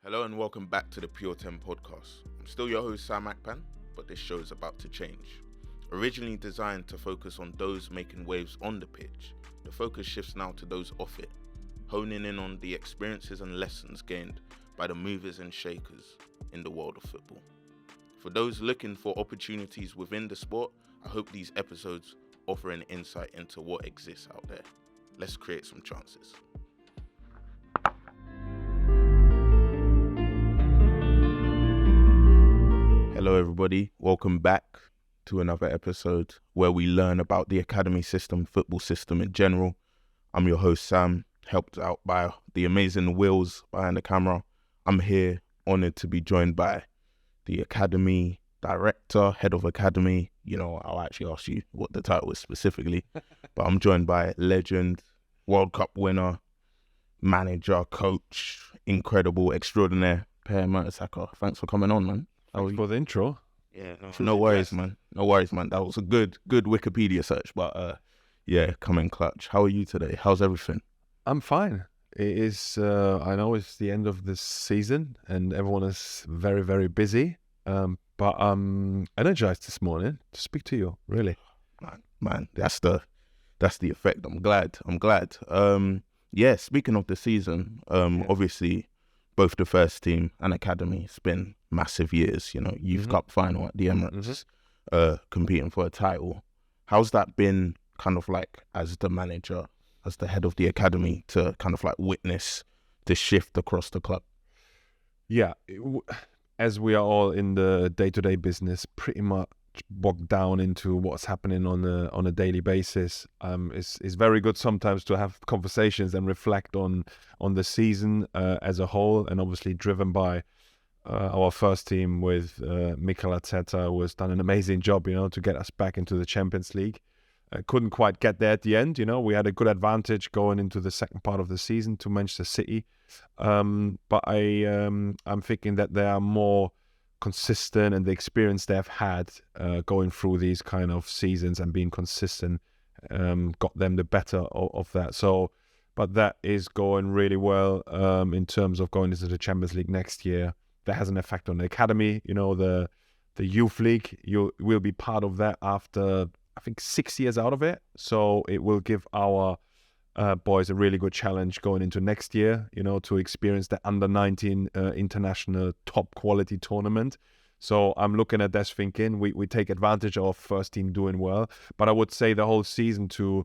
Hello and welcome back to the Pure 10 podcast. I'm still your host Sam Akpan, but this show is about to change. Originally designed to focus on those making waves on the pitch, the focus shifts now to those off it, honing in on the experiences and lessons gained by the movers and shakers in the world of football. For those looking for opportunities within the sport, I hope these episodes offer an insight into what exists out there. Let's create some chances. Hello everybody, welcome back to another episode where we learn about the academy system, football system in general. I'm your host Sam, helped out by the amazing Wills behind the camera. I'm here, honoured to be joined by the academy director, head of academy. You know, I'll actually ask you what the title is specifically, but I'm joined by legend, World Cup winner, manager, coach, incredible, extraordinaire, Per Mertesacker. Thanks for coming on, man. Thanks for the intro. Yeah, no worries, man. No worries, man. That was a good Wikipedia search, but yeah, coming clutch. How are you today? How's everything? I'm fine. It is, I know it's the end of this season and everyone is very, very busy, but I'm energized this morning to speak to you, really. Man, that's the effect. I'm glad. Yeah, speaking of the season, obviously, both the first team and academy, it's been massive years, you know, Youth Cup final at the Emirates, competing for a title. How's that been kind of like as the manager, as the head of the academy, to kind of like witness the shift across the club? Yeah, as we are all in the day-to-day business, pretty much bogged down into what's happening on a daily basis. It's very good sometimes to have conversations and reflect on the season as a whole, and obviously driven by our first team with Mikel Arteta, who has done an amazing job, you know, to get us back into the Champions League. Couldn't quite get there at the end, you know. We had a good advantage going into the second part of the season to Manchester City, but I'm thinking that they are more consistent, and the experience they've had going through these kind of seasons and being consistent got them the better of that. So, but that is going really well in terms of going into the Champions League next year. That has an effect on the academy. You know, the youth league, you will be part of that after, I think, 6 years out of it. So it will give our boys a really good challenge going into next year, you know, to experience the under-19 international top quality tournament. So I'm looking at this thinking we take advantage of first team doing well, but I would say the whole season to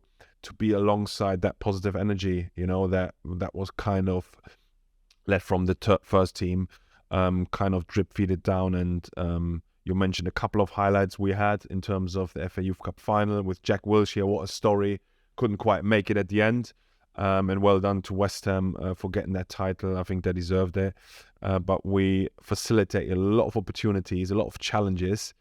be alongside that positive energy, you know, that was kind of led from the first team, kind of drip-feeded down. And you mentioned a couple of highlights we had in terms of the FA Youth Cup final with Jack Wilshere. What a story. Couldn't quite make it at the end, and well done to West Ham for getting that title. I think they deserved it, but we facilitate a lot of opportunities, a lot of challenges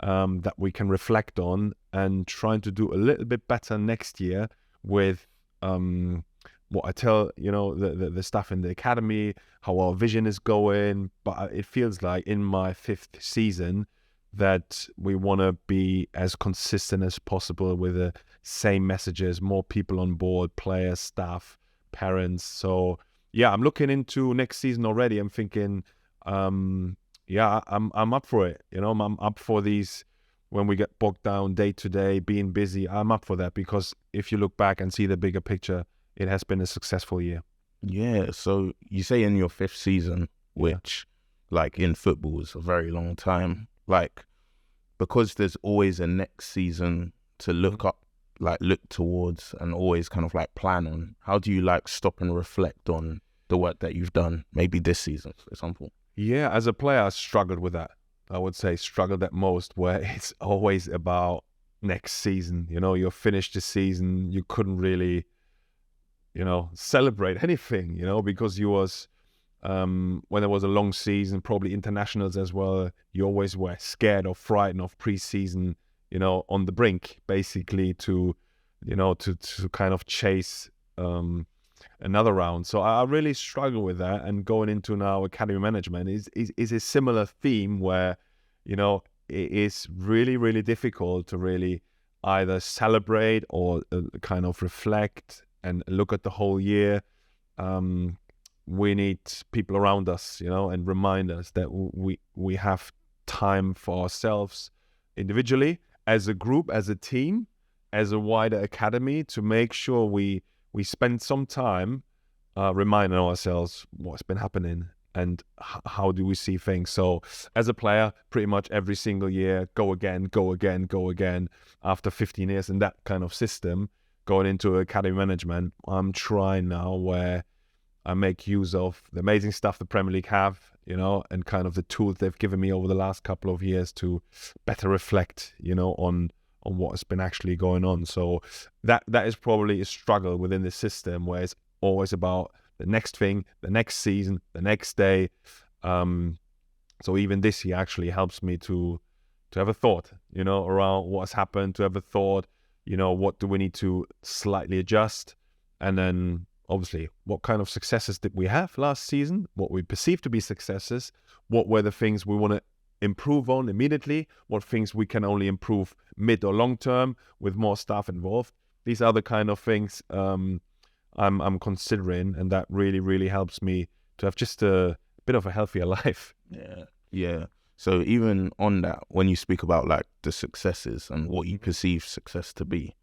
that we can reflect on, and trying to do a little bit better next year with what I tell, you know, the staff in the academy, how our vision is going. But it feels like in my fifth season that we want to be as consistent as possible with the same messages, more people on board, players, staff, parents. So yeah, I'm looking into next season already. I'm thinking, yeah, I'm up for it. You know, I'm up for these when we get bogged down day to day, being busy. I'm up for that, because if you look back and see the bigger picture, it has been a successful year. Yeah, so you say in your fifth season, which like in football is a very long time, like, because there's always a next season to look up, like look towards, and always kind of like plan on. How do you like stop and reflect on the work that you've done, maybe this season, for example? Yeah, as a player, I struggled with that. I would say struggled at most, where it's always about next season. You know, you're finished the season, you couldn't really, you know, celebrate anything, you know, because you was, when there was a long season, probably internationals as well, you always were scared or frightened of pre-season, you know, on the brink, basically, to, you know, to kind of chase another round. So I really struggle with that. And going into now academy management is a similar theme where, you know, it is really, really difficult to really either celebrate or kind of reflect and look at the whole year. we need people around us, and remind us that we have time for ourselves individually, as a group, as a team, as a wider academy, to make sure we spend some time reminding ourselves what's been happening and how do we see things. So as a player, pretty much every single year, go again, after 15 years in that kind of system, going into academy management, I'm trying now where I make use of the amazing stuff the Premier League have, and kind of the tools they've given me over the last couple of years to better reflect, on what has been actually going on. So that is probably a struggle within the system, where it's always about the next thing, the next season, the next day. So even this year actually helps me to have a thought, around what's happened, to have a thought, what do we need to slightly adjust? And then obviously, what kind of successes did we have last season? What we perceive to be successes? What were the things we want to improve on immediately? What things we can only improve mid or long term with more staff involved? These are the kind of things I'm considering, and that really, really helps me to have just a bit of a healthier life. Yeah. So even on that, when you speak about like the successes and what you perceive success to be,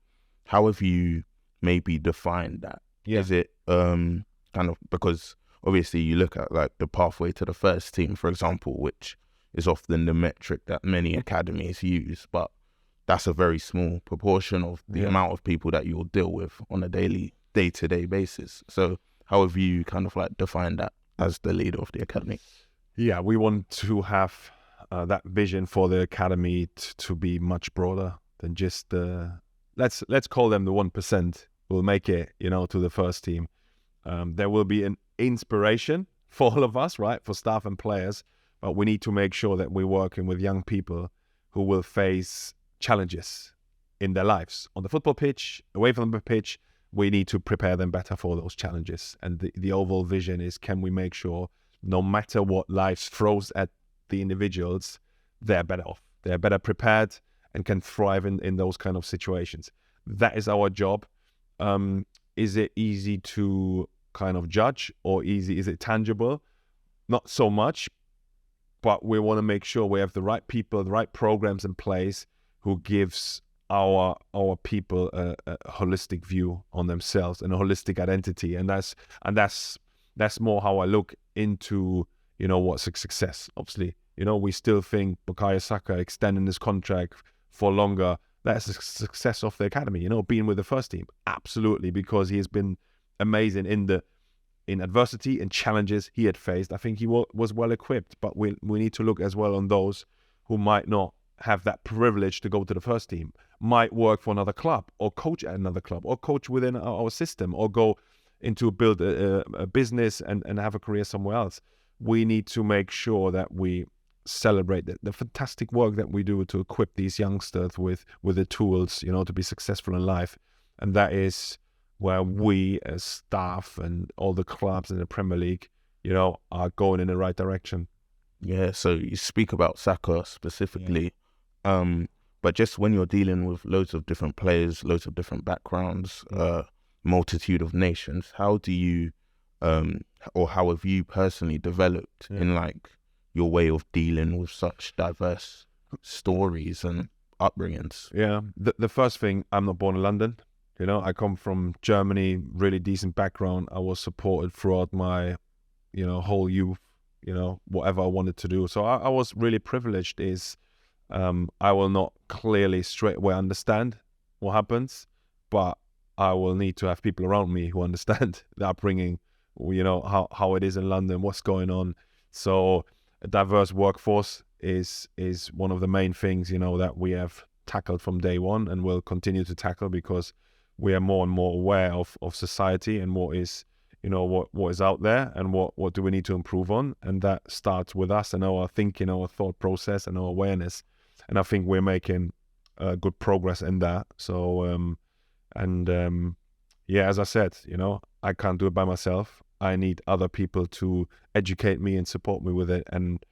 how have you maybe defined that? Yeah. Is it kind of, because obviously you look at like the pathway to the first team, for example, which is often the metric that many academies use, but that's a very small proportion of the amount of people that you'll deal with on a day-to-day basis. So how have you kind of like defined that as the leader of the academy? Yeah, we want to have that vision for the academy to be much broader than just let's call them the 1% will make it, to the first team. There will be an inspiration for all of us, right, for staff and players, but we need to make sure that we're working with young people who will face challenges in their lives on the football pitch, away from the pitch. We need to prepare them better for those challenges. And the overall vision is, can we make sure no matter what life throws at the individuals, they're better off, they're better prepared and can thrive in those kind of situations. That is our job. Is it easy to kind of judge, or is it tangible? Not so much, but we want to make sure we have the right people, the right programs in place who gives our people a holistic view on themselves and a holistic identity, and that's more how I look into what's a success. Obviously, we still think Bukayo Saka extending his contract for longer, that's a success of the academy. Being with the first team, absolutely, because he has been amazing in adversity and challenges he had faced. I think he was well equipped, but we need to look as well on those who might not have that privilege to go to the first team, might work for another club or coach at another club or coach within our system or go into build a business and have a career somewhere else. We need to make sure that we celebrate the fantastic work that we do to equip these youngsters with the tools, to be successful in life. And that is where we as staff and all the clubs in the Premier League, are going in the right direction. Yeah, so you speak about Saka specifically, but just when you're dealing with loads of different players, loads of different backgrounds, multitude of nations, how do you, or how have you personally developed in like your way of dealing with such diverse stories and upbringings? Yeah, the first thing, I'm not born in London. I come from Germany, really decent background. I was supported throughout my, whole youth, whatever I wanted to do. So I was really privileged. I will not clearly straight away understand what happens, but I will need to have people around me who understand the upbringing, how it is in London, what's going on. So a diverse workforce is one of the main things, that we have tackled from day one and will continue to tackle, because we are more and more aware of society and what is, what is out there and what do we need to improve on. And that starts with us and our thinking, our thought process and our awareness. And I think we're making good progress in that. So, as I said, I can't do it by myself. I need other people to educate me and support me with it. And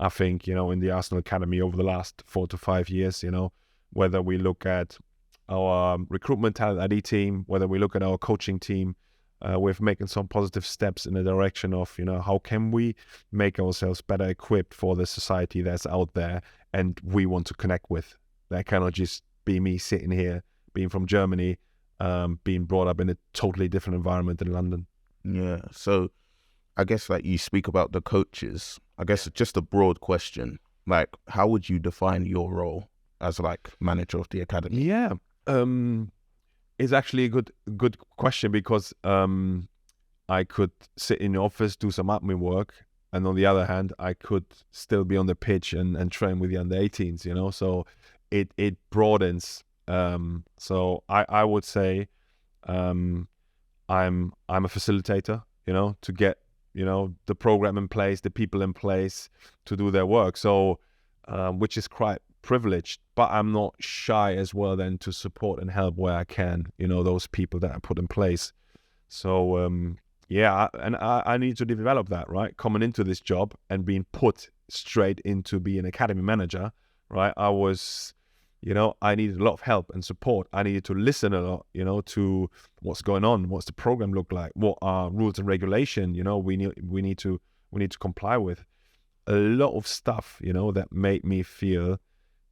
I think, in the Arsenal Academy over the last 4 to 5 years, whether we look at our recruitment talent ID team, whether we look at our coaching team, We're making some positive steps in the direction of, how can we make ourselves better equipped for the society that's out there and we want to connect with. That cannot just be me sitting here, being from Germany, being brought up in a totally different environment in London. Yeah. So I guess like you speak about the coaches, I guess just a broad question, like how would you define your role as like manager of the academy? Yeah. It's actually a good question because I could sit in the office, do some admin work, and on the other hand, I could still be on the pitch and train with the under 18s, so it broadens. So I would say I'm a facilitator, to get the program in place, the people in place to do their work. So which is quite privileged, but I'm not shy as well then to support and help where I can, those people that I put in place. So I need to develop that, right? Coming into this job and being put straight into being an academy manager, right? I was, I needed a lot of help and support. I needed to listen a lot, to what's going on, what's the program look like, what are rules and regulation, we need to comply with. A lot of stuff, that made me feel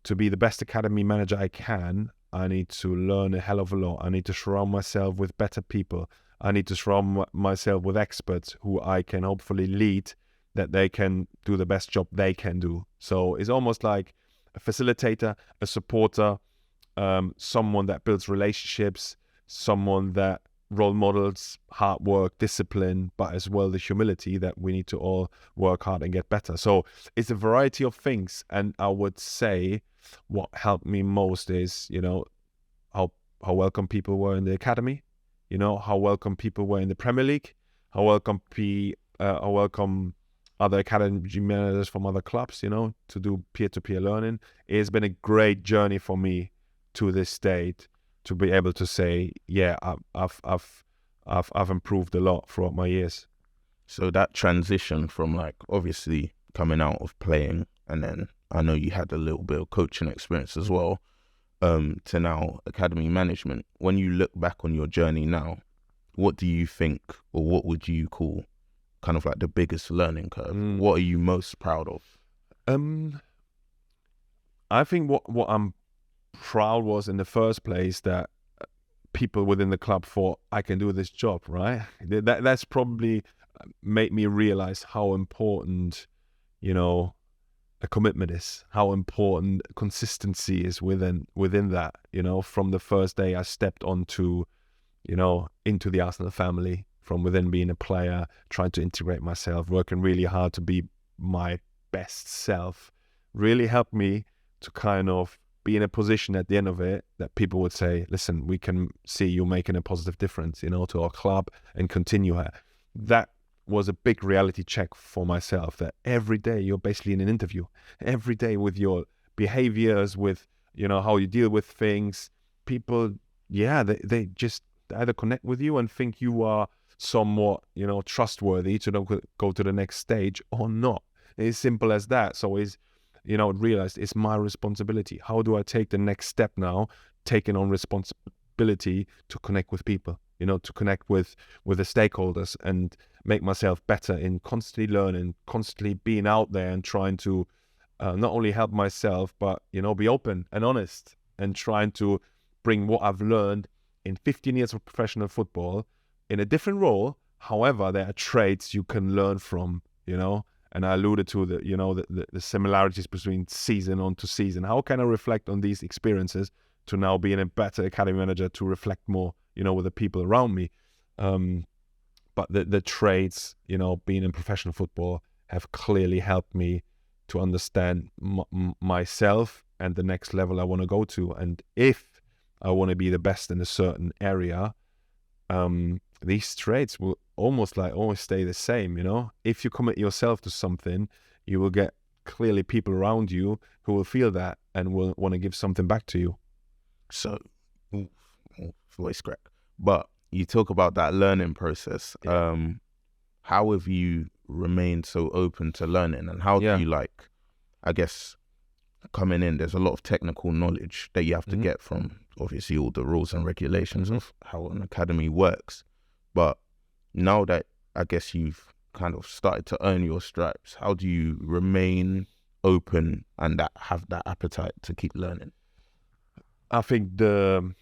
to be the best academy manager I can, I need to learn a hell of a lot. I need to surround myself with better people. I need to surround myself with experts who I can hopefully lead, that they can do the best job they can do. So it's almost like a facilitator, a supporter, someone that builds relationships, someone that role models hard work, discipline, but as well the humility that we need to all work hard and get better. So it's a variety of things. And I would say what helped me most is, how welcome people were in the academy, how welcome people were in the Premier League, how welcome other academy managers from other clubs, to do peer-to-peer learning. It's been a great journey for me to this state to be able to say, yeah, I've improved a lot throughout my years. So that transition from like obviously coming out of playing, and then I know you had a little bit of coaching experience as well, to now academy management. When you look back on your journey now, what do you think, or what would you call kind of like the biggest learning curve? What are you most proud of? I think what I'm proud was in the first place that people within the club thought I can do this job, right? That's probably made me realize how important, a commitment is, how important consistency is within that, from the first day I stepped onto, into the Arsenal family, from within being a player, trying to integrate myself, working really hard to be my best self, really helped me to kind of be in a position at the end of it that people would say, listen, we can see you making a positive difference, to our club and continue her. That was a big reality check for myself, that every day you're basically in an interview, every day with your behaviors, with, how you deal with things. People, they just either connect with you and think you are somewhat, trustworthy to go to the next stage or not. It's simple as that. So it's, realized it's my responsibility. How do I take the next step now, taking on responsibility to connect with people, to connect with the stakeholders and make myself better in constantly learning, constantly being out there and trying to not only help myself, but, be open and honest and trying to bring what I've learned in 15 years of professional football in a different role. However, there are traits you can learn from, and I alluded to the similarities between season on to season. How can I reflect on these experiences to now being a better academy manager, to reflect more, with the people around me? But the traits, being in professional football have clearly helped me to understand myself and the next level I want to go to. And if I want to be the best in a certain area, these traits will always stay the same, If you commit yourself to something, you will get clearly people around you who will feel that and will want to give something back to you. So, voice crack. But you talk about that learning process. Yeah. How have you remained so open to learning, and how do you I guess, coming in, there's a lot of technical knowledge that you have to get from obviously all the rules and regulations of how an academy works. But now that I guess you've kind of started to earn your stripes, how do you remain open and have that appetite to keep learning? I think the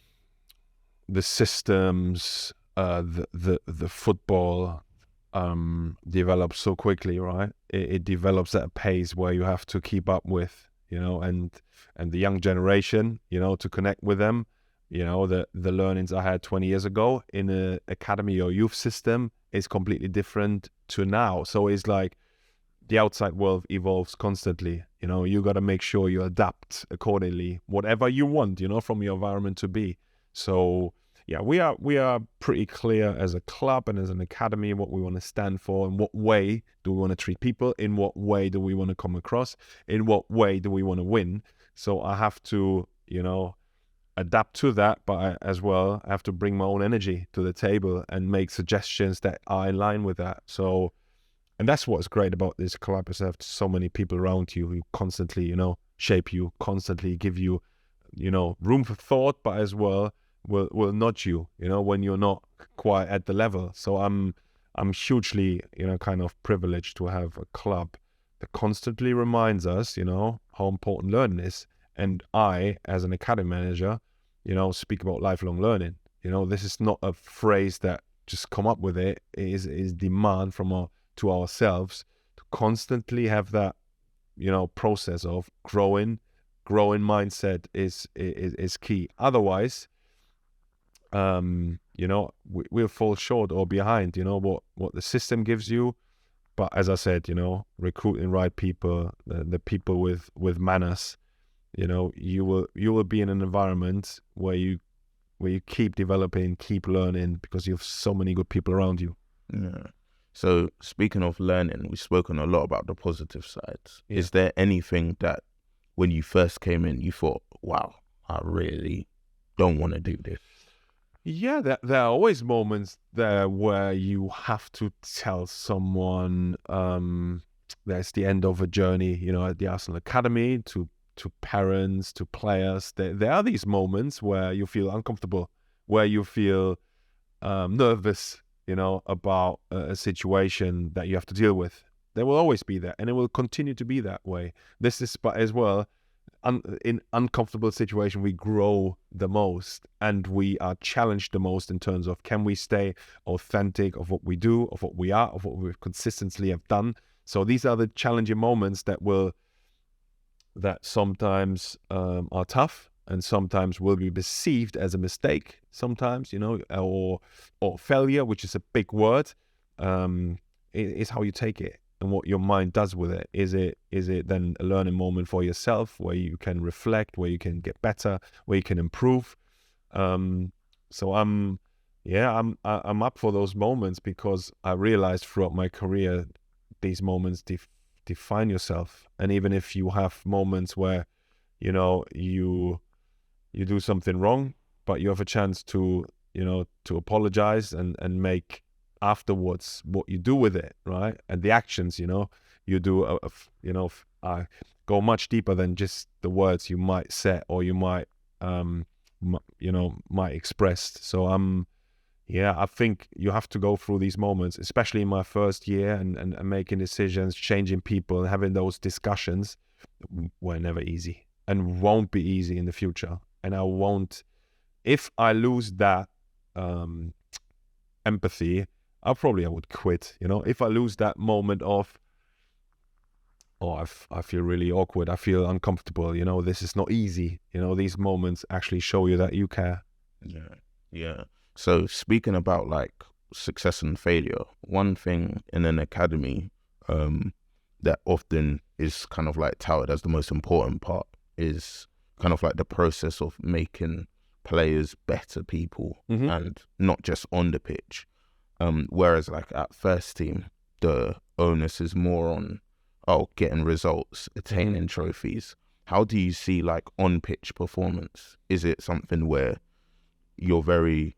systems, the football develops so quickly, right? It develops at a pace where you have to keep up with, and the young generation, to connect with them. The learnings I had 20 years ago in an academy or youth system is completely different to now. So it's like the outside world evolves constantly. You got to make sure you adapt accordingly, whatever you want, from your environment to be. So yeah, we are pretty clear as a club and as an academy what we want to stand for, in what way do we want to treat people, in what way do we want to come across, in what way do we want to win. So I have to, adapt to that, but I have to bring my own energy to the table and make suggestions that are in line with that. So, and that's what's great about this club, is to have so many people around you who constantly, shape you, constantly give you, room for thought, but as well will nudge you, when you're not quite at the level. So I'm hugely, kind of privileged to have a club that constantly reminds us, how important learning is. And I, as an academy manager, speak about lifelong learning. This is not a phrase that just come up with it. It is demand to ourselves to constantly have that, process of growing mindset is key. Otherwise, we'll fall short or behind, what the system gives you. But as I said, recruiting right people, the people with manners, you will be in an environment where you keep developing, keep learning, because you have so many good people around you. Yeah. So speaking of learning, we've spoken a lot about the positive sides. Yeah. Is there anything that when you first came in, you thought, wow, I really don't want to do this? Yeah, there are always moments there where you have to tell someone that's the end of a journey, at the Arsenal Academy, to parents, to players. There are these moments where you feel uncomfortable, where you feel nervous, about a situation that you have to deal with. There will always be that, and it will continue to be that way. This is, but as well, in uncomfortable situation, we grow the most, and we are challenged the most in terms of, can we stay authentic of what we do, of what we are, of what we've consistently have done. So these are the challenging moments that sometimes are tough, and sometimes will be perceived as a mistake, sometimes, or failure, which is a big word. Is how you take it and what your mind does with it. Is it then a learning moment for yourself, where you can reflect, where you can get better, where you can improve? So I'm up for those moments, because I realized throughout my career, these moments define yourself. And even if you have moments where you do something wrong, but you have a chance to apologize and make afterwards what you do with it, right? And the actions, you do go much deeper than just the words you might say or you might might express. So I think you have to go through these moments, especially in my first year, and making decisions, changing people, having those discussions were never easy and won't be easy in the future. And I won't, if I lose that empathy, I would quit. If I lose that moment of, I feel really awkward, I feel uncomfortable, this is not easy. These moments actually show you that you care. Yeah. So speaking about like success and failure, one thing in an academy that often is kind of like touted as the most important part is kind of like the process of making players better people, and not just on the pitch. Whereas like at first team, the onus is more on getting results, attaining trophies. How do you see like on pitch performance? Is it something where you're very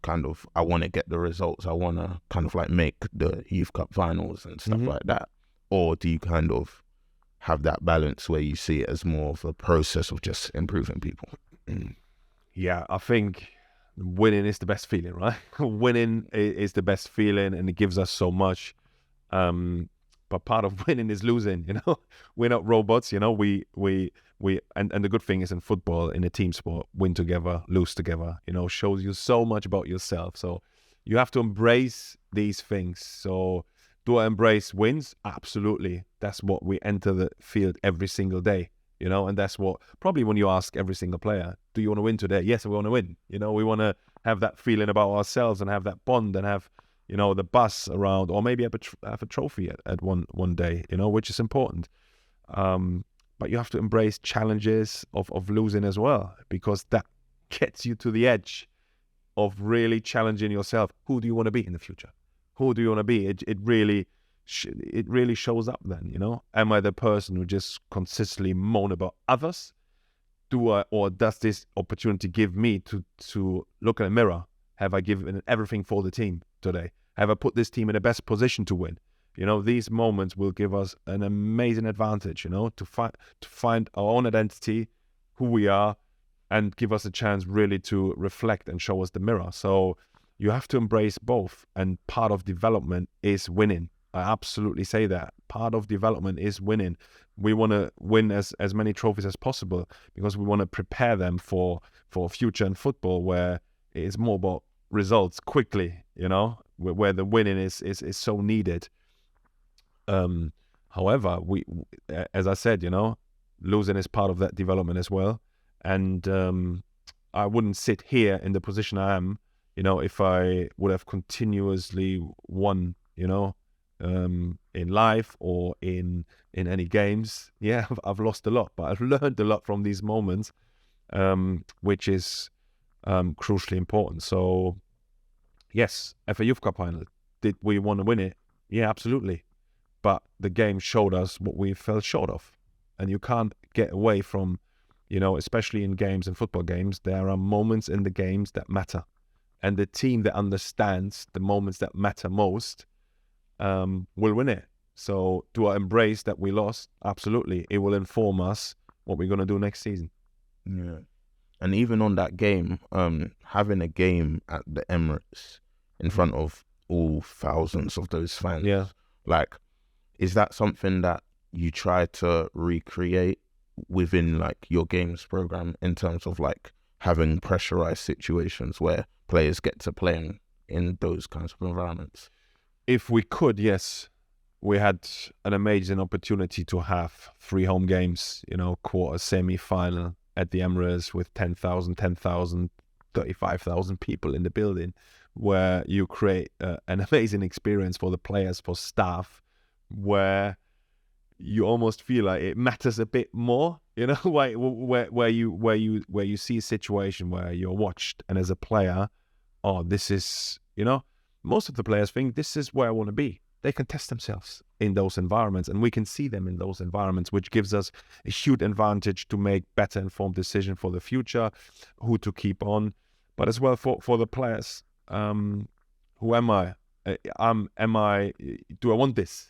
kind of, I want to get the results, I want to kind of like make the Youth Cup finals and stuff like that? Or do you kind of have that balance where you see it as more of a process of just improving people? Yeah, I think winning is the best feeling, right? Winning is the best feeling, and it gives us so much. But part of winning is losing, We're not robots, and the good thing is in football, in a team sport, win together, lose together, shows you so much about yourself. So you have to embrace these things. So do I embrace wins? Absolutely. That's what we enter the field every single day, and that's what probably when you ask every single player, do you want to win today? Yes, we want to win. We want to have that feeling about ourselves and have that bond and have, the bus around, or maybe have a trophy at one day, which is important. But you have to embrace challenges of losing as well, because that gets you to the edge of really challenging yourself. Who do you want to be in the future? Who do you want to be? It really shows up then, Am I the person who just consistently moan about others? Or does this opportunity give me to look in a mirror? Have I given everything for the team today? Have I put this team in the best position to win? These moments will give us an amazing advantage, to find our own identity, who we are, and give us a chance really to reflect and show us the mirror. So you have to embrace both, and part of development is winning. I absolutely say that. Part of development is winning. We want to win as many trophies as possible, because we want to prepare them for a future in football where it's more about results quickly, where the winning is so needed. However, we, as I said, losing is part of that development as well. And I wouldn't sit here in the position I am, if I would have continuously won, in life or in any games. Yeah, I've lost a lot, but I've learned a lot from these moments, which is crucially important. So yes, FA Youth Cup final, did we want to win it? Yeah, absolutely. But the game showed us what we fell short of, and you can't get away from, especially in games and football games, there are moments in the games that matter, and the team that understands the moments that matter most will win it. So do I embrace that we lost? Absolutely. It will inform us what we're going to do next season. Yeah. And even on that game, having a game at the Emirates in front of all thousands of those fans, is that something that you try to recreate within your games program, in terms of having pressurized situations where players get to play in those kinds of environments? If we could, yes. We had an amazing opportunity to have 3 home games, quarter, semi-final at the Emirates with 10,000, 35,000 people in the building, where you create an amazing experience for the players, for staff, where you almost feel like it matters a bit more, where you see a situation where you're watched, and as a player, this is, most of the players think this is where I want to be. They can test themselves in those environments, and we can see them in those environments, which gives us a huge advantage to make better informed decisions for the future, who to keep on, but as well for the players. Who am I? Do I want this?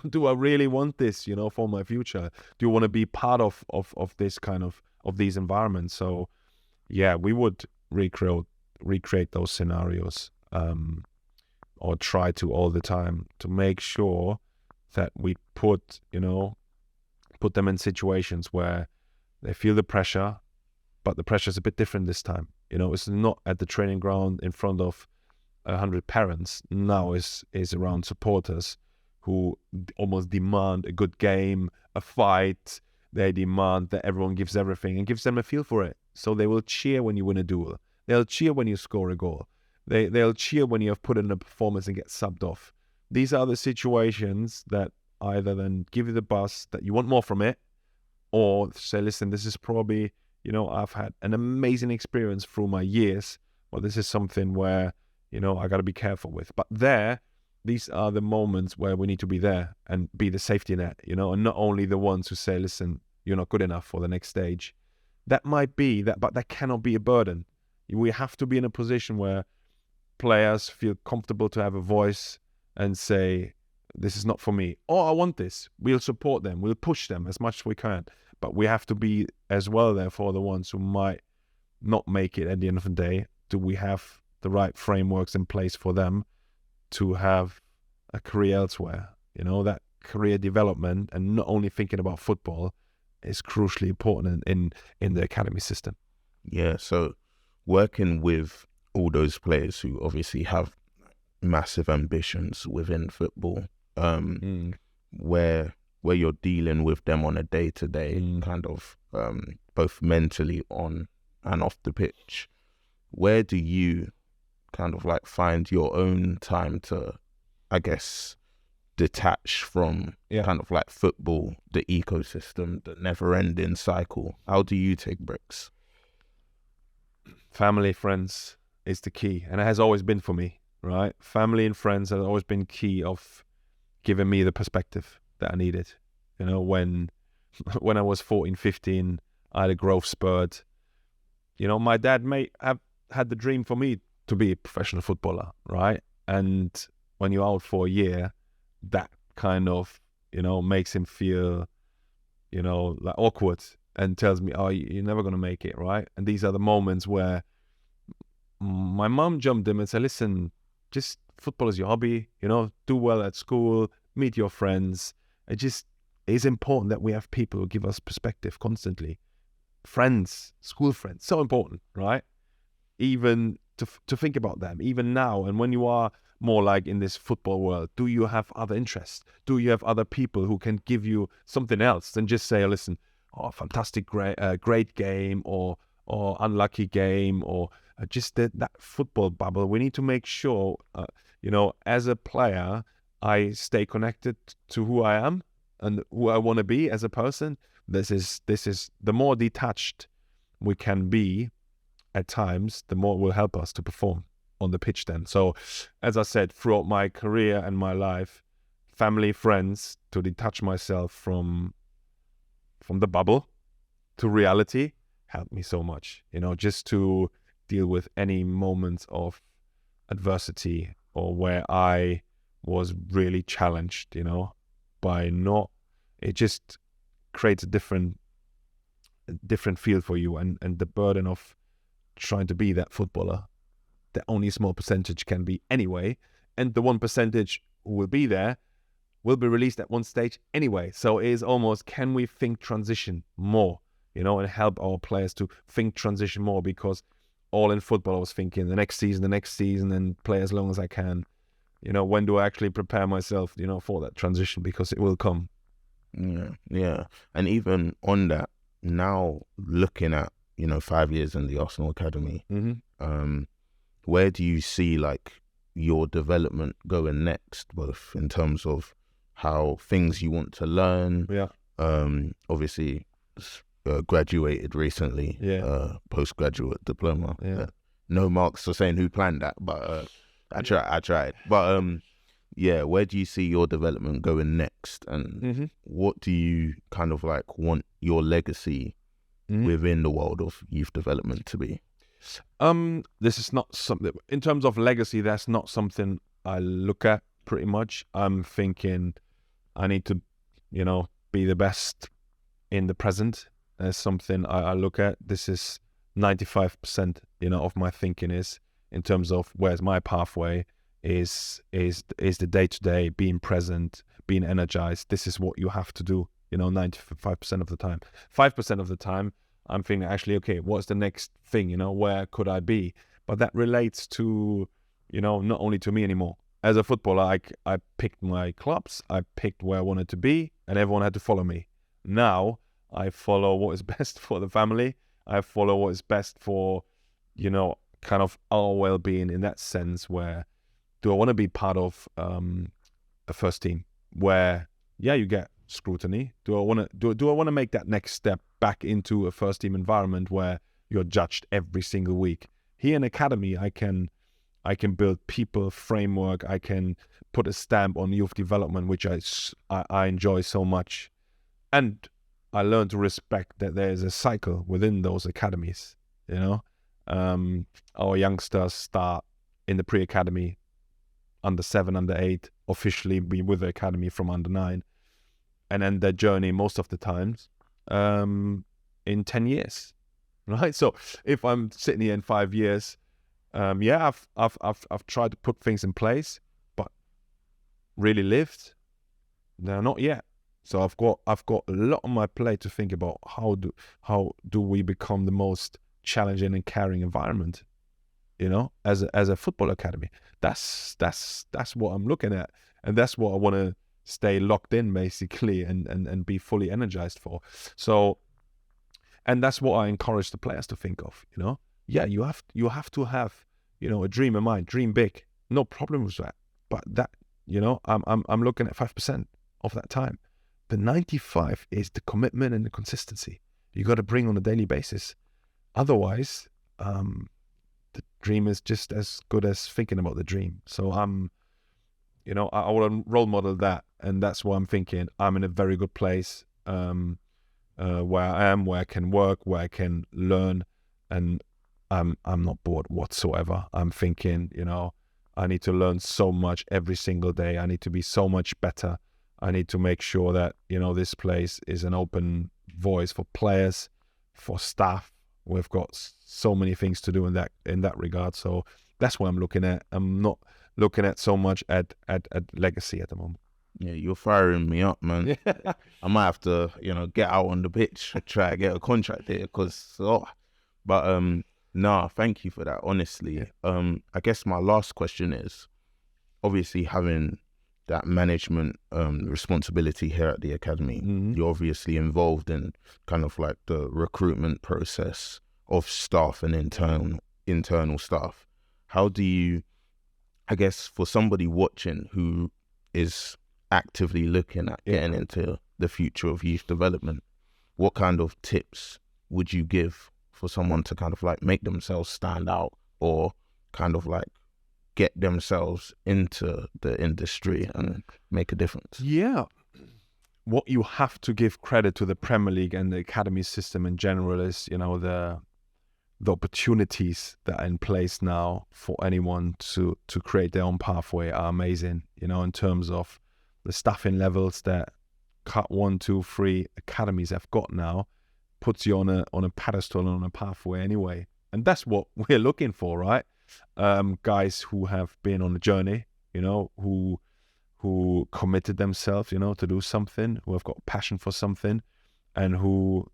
Do I really want this, for my future? Do you want to be part of this kind of these environments? So yeah, we would recreate those scenarios, or try to all the time, to make sure that we put them in situations where they feel the pressure, but the pressure is a bit different this time. It's not at the training ground in front of 100 parents. Now is around supporters who almost demand a good game, a fight. They demand that everyone gives everything and gives them a feel for it. So they will cheer when you win a duel. They'll cheer when you score a goal. They'll cheer when you have put in a performance and get subbed off. These are the situations that either then give you the buzz that you want more from it, or say, listen, this is probably, I've had an amazing experience through my years, but this is something where, I got to be careful with. But these are the moments where we need to be there and be the safety net, and not only the ones who say, listen, you're not good enough for the next stage. That might be that, but that cannot be a burden. We have to be in a position where players feel comfortable to have a voice and say, this is not for me, or I want this. We'll support them. We'll push them as much as we can. But we have to be as well there for the ones who might not make it at the end of the day, do we have the right frameworks in place for them to have a career elsewhere? That career development and not only thinking about football is crucially important in the academy system. Yeah, so working with all those players who obviously have massive ambitions within football, where you're dealing with them on a day-to-day kind of both mentally on and off the pitch, where do you kind of like find your own time to, I guess, detach from kind of like football, the ecosystem, the never-ending cycle? How do you take breaks? Family, friends is the key, and it has always been for me, right? Family and friends have always been key of giving me the perspective that I needed. When I was 14, 15, I had a growth spurt. My dad may have had the dream for me to be a professional footballer, right? And when you're out for a year, that kind of, makes him feel, like awkward and tells me, oh, you're never going to make it, right? And these are the moments where my mum jumped in and said, listen, just football is your hobby, do well at school, meet your friends. It is important that we have people who give us perspective constantly. Friends, school friends, so important, right? Even to think about them, even now. And when you are more like in this football world, do you have other interests? Do you have other people who can give you something else than just say, listen, oh, fantastic, great game, or unlucky game, or just that football bubble? We need to make sure, as a player, I stay connected to who I am and who I want to be as a person. This is the more detached we can be at times, the more it will help us to perform on the pitch then. So, as I said, throughout my career and my life, family, friends, to detach myself from the bubble to reality helped me so much, just to deal with any moments of adversity or where I was really challenged, it just creates a different feel for you, and the burden of trying to be that footballer that only a small percentage can be anyway, and the 1% who will be there will be released at one stage anyway. So it is almost, can we think transition more, and help our players to think transition more? Because all in football I was thinking the next season and play as long as I can. When do I actually prepare myself, for that transition? Because it will come. Yeah. And even on that, now looking at, 5 years in the Arsenal Academy, where do you see like your development going next, both in terms of how things you want to learn? Obviously graduated recently, postgraduate diploma. No marks for saying who planned that, but I tried. But where do you see your development going next, and what do you kind of like want your legacy within the world of youth development to be? This is not something, in terms of legacy, that's not something I look at pretty much. I'm thinking I need to, be the best in the present. As something I look at. This is 95%, of my thinking is in terms of where's my pathway is the day-to-day, being present, being energized. This is what you have to do, 95% of the time. 5% of the time, I'm thinking, actually, okay, what's the next thing, where could I be? But that relates to, not only to me anymore. As a footballer, I picked my clubs, I picked where I wanted to be, and everyone had to follow me. Now, I follow what is best for the family. I follow what is best for, kind of our well-being, in that sense, where do I want to be part of a first team where, you get scrutiny? Do I want to make that next step back into a first team environment where you're judged every single week? Here in academy, I can build people, framework. I can put a stamp on youth development, which I enjoy so much, and I learned to respect that there is a cycle within those academies. Our youngsters start in the pre-academy, under 7, under 8, officially be with the academy from under 9, and end their journey most of the times in 10 years, right? So if I'm sitting here in 5 years, Yeah, I've tried to put things in place, but really lived? No, not yet. So I've got a lot on my plate to think about how do we become the most challenging and caring environment, as a football academy. That's what I'm looking at, and that's what I want to stay locked in basically, and be fully energized for. So, and that's what I encourage the players to think of. Yeah, you have to have a dream in mind, dream big, no problem with that. But that I'm looking at 5% of that time. The 95 is the commitment and the consistency you got to bring on a daily basis. Otherwise, the dream is just as good as thinking about the dream. So I want to role model that, and that's why I'm thinking I'm in a very good place, where I am, where I can work, where I can learn, and I'm not bored whatsoever. I'm thinking, I need to learn so much every single day. I need to be so much better. I need to make sure that, this place is an open voice for players, for staff. We've got so many things to do in that regard. So that's what I'm looking at. I'm not looking at so much at legacy at the moment. Yeah, you're firing me up, man. I might have to, get out on the pitch, try to get a contract here, nah, thank you for that, honestly. I guess my last question is, obviously having that management responsibility here at the academy, you're obviously involved in kind of like the recruitment process of staff and internal staff. How do you, I guess, for somebody watching who is actively looking at getting into the future of youth development, what kind of tips would you give for someone to kind of like make themselves stand out, or kind of like get themselves into the industry and make a difference? Yeah. What you have to give credit to the Premier League and the academy system in general is, the opportunities that are in place now for anyone to create their own pathway are amazing, in terms of the staffing levels that Cut 1, 2, 3 academies have got now, puts you on a pedestal, on a pathway anyway. And that's what we're looking for, right? Guys who have been on a journey, who committed themselves, to do something, who have got passion for something, and who,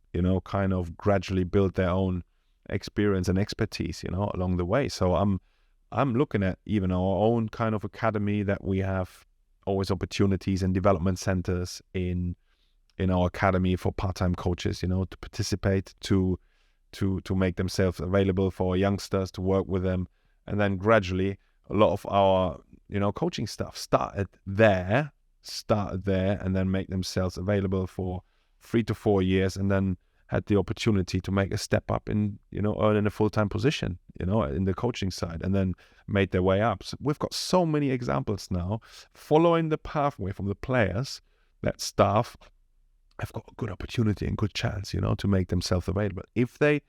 kind of gradually build their own experience and expertise, along the way. So I'm looking at even our own kind of academy, that we have always opportunities and development centers in our academy for part-time coaches, to participate, to make themselves available for youngsters to work with them. And then gradually a lot of our, coaching staff started there and then make themselves available for 3 to 4 years, and then had the opportunity to make a step up in, earning a full-time position, in the coaching side, and then made their way up. So we've got so many examples now following the pathway from the players, that staff have got a good opportunity and good chance, to make themselves available. If they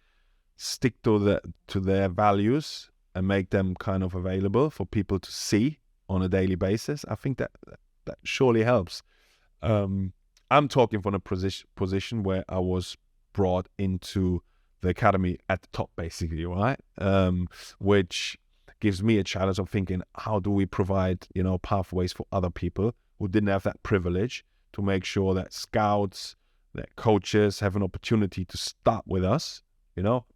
stick to their values and make them kind of available for people to see on a daily basis, I think that surely helps. I'm talking from a position where I was brought into the academy at the top, basically, right? Which gives me a challenge of thinking, how do we provide, pathways for other people who didn't have that privilege, to make sure that scouts, that coaches have an opportunity to start with us,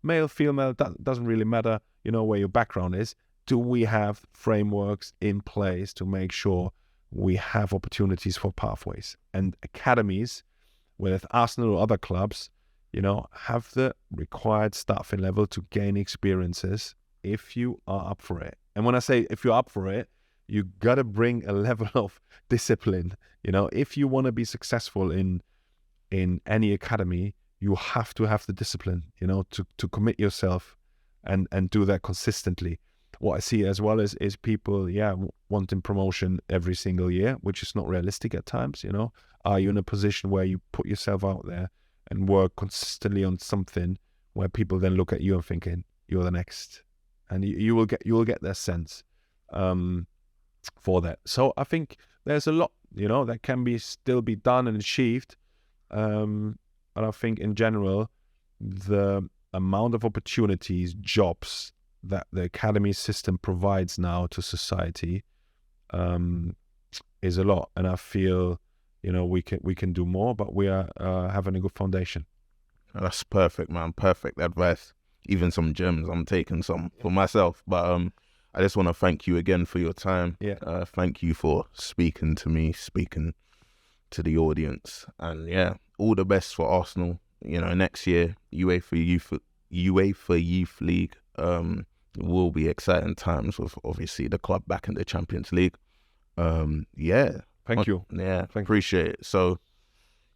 male, female, that doesn't really matter, where your background is. Do we have frameworks in place to make sure we have opportunities for pathways? And academies, whether it's Arsenal or other clubs, have the required staffing level to gain experiences if you are up for it. And when I say if you're up for it, you got to bring a level of discipline. If you want to be successful in any academy, you have to have the discipline, to commit yourself and do that consistently. What I see as well is people, wanting promotion every single year, which is not realistic at times. Are you in a position where you put yourself out there and work consistently on something where people then look at you and thinking you're the next, and you will get their sense for that. So I think there's a lot, that can still be done and achieved. And I think in general, the amount of opportunities, jobs that the academy system provides now to society is a lot, and I feel we can do more, but we are having a good foundation. That's perfect, man. Perfect advice. Even some gems. I'm taking some for myself, but I just want to thank you again for your time. Yeah. Thank you for speaking to me, speaking to the audience, and yeah, all the best for Arsenal. Next year, UEFA Youth League will be exciting times with obviously the club back in the Champions League. Yeah. Thank you. Yeah, appreciate it. So,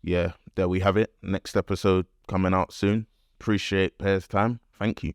yeah, there we have it. Next episode coming out soon. Appreciate Per's time. Thank you.